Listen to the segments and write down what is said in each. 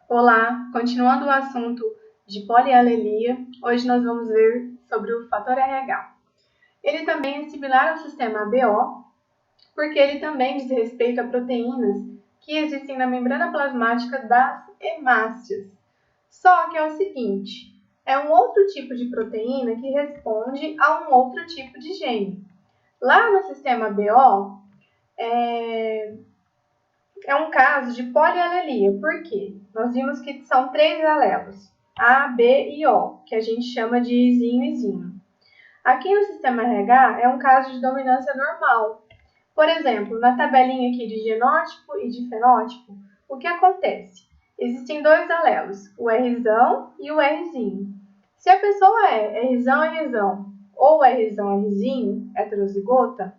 Olá, continuando o assunto de polialelia, hoje nós vamos ver sobre o fator RH. Ele também é similar ao sistema ABO, porque ele também diz respeito a proteínas que existem na membrana plasmática das hemácias. Só que é o seguinte, é um outro tipo de proteína que responde a um outro tipo de gene. Lá no sistema ABO, é um caso de polialelia. Por quê? Nós vimos que são 3 alelos, A, B e O, que a gente chama de Izinho e Zinho. Aqui no sistema RH é um caso de dominância normal. Por exemplo, na tabelinha aqui de genótipo e de fenótipo, o que acontece? Existem 2 alelos, o Rzão e o Rzinho. Se a pessoa é Rzão Rzão ou Rzão Rzinho, heterozigota,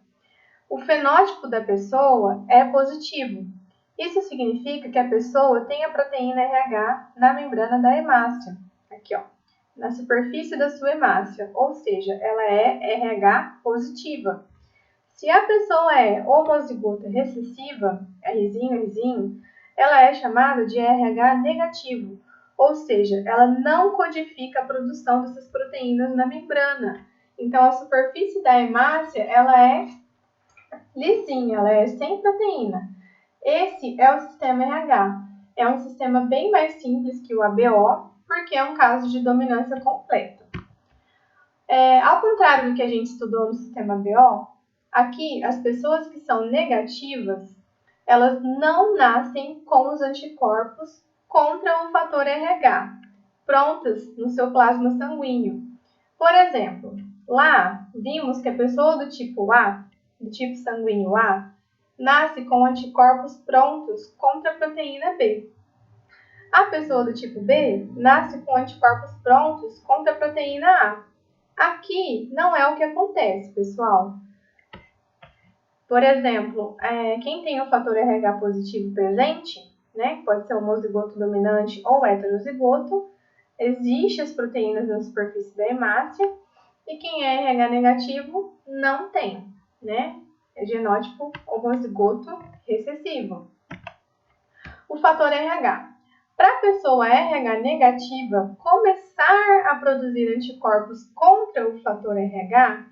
o fenótipo da pessoa é positivo. Isso significa que a pessoa tem a proteína RH na membrana da hemácia, aqui ó, na superfície da sua hemácia, ou seja, ela é RH positiva. Se a pessoa é homozigota recessiva, Rzinho, ela é chamada de RH negativo, ou seja, ela não codifica a produção dessas proteínas na membrana. Então, a superfície da hemácia, ela é lisinha, ela é sem proteína. Esse é o sistema RH. É um sistema bem mais simples que o ABO, porque é um caso de dominância completa. Ao contrário do que a gente estudou no sistema ABO, aqui as pessoas que são negativas, elas não nascem com os anticorpos contra o fator RH, prontas no seu plasma sanguíneo. Por exemplo, lá vimos que a pessoa do tipo A, do tipo sanguíneo A, nasce com anticorpos prontos contra a proteína B. A pessoa do tipo B nasce com anticorpos prontos contra a proteína A. Aqui não é o que acontece, pessoal. Por exemplo, quem tem o fator RH positivo presente, né, pode ser homozigoto dominante ou heterozigoto, existem as proteínas na superfície da hemácia, e quem é RH negativo não tem, né? É genótipo homozigoto recessivo. O fator RH. Para a pessoa RH negativa começar a produzir anticorpos contra o fator RH,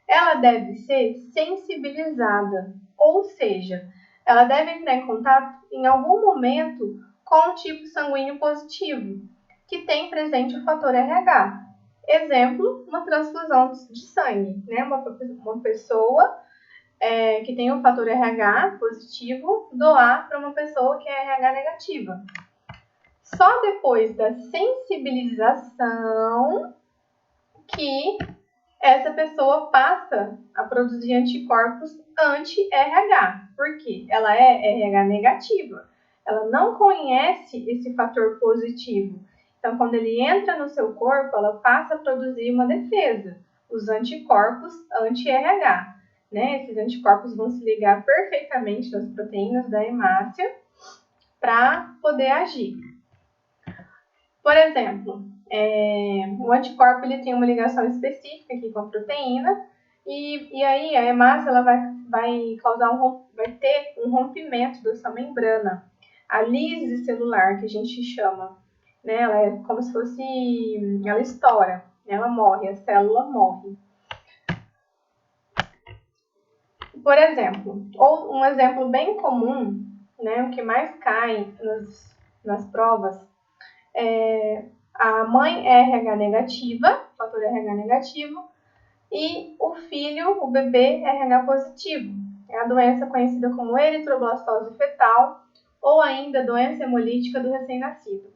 ela deve ser sensibilizada, ou seja, ela deve entrar em contato em algum momento com o tipo sanguíneo positivo, que tem presente o fator RH. Exemplo, uma transfusão de sangue, né? Uma pessoa que tem o fator RH positivo doar para uma pessoa que é RH negativa. Só depois da sensibilização que essa pessoa passa a produzir anticorpos anti-RH. Por quê? Ela é RH negativa. Ela não conhece esse fator positivo. Então, quando ele entra no seu corpo, ela passa a produzir uma defesa, os anticorpos anti-RH. Né? Esses anticorpos vão se ligar perfeitamente nas proteínas da hemácia para poder agir. Por exemplo, o anticorpo ele tem uma ligação específica aqui com a proteína e aí a hemácia ela vai ter um rompimento dessa membrana, a lise celular que a gente chama, né? Ela é como se fosse, ela estoura, ela morre, a célula morre. Por exemplo, ou um exemplo bem comum, né, o que mais cai nas provas, a mãe é RH negativa, fator RH negativo, e o filho, o bebê, é RH positivo. É a doença conhecida como eritroblastose fetal ou ainda doença hemolítica do recém-nascido.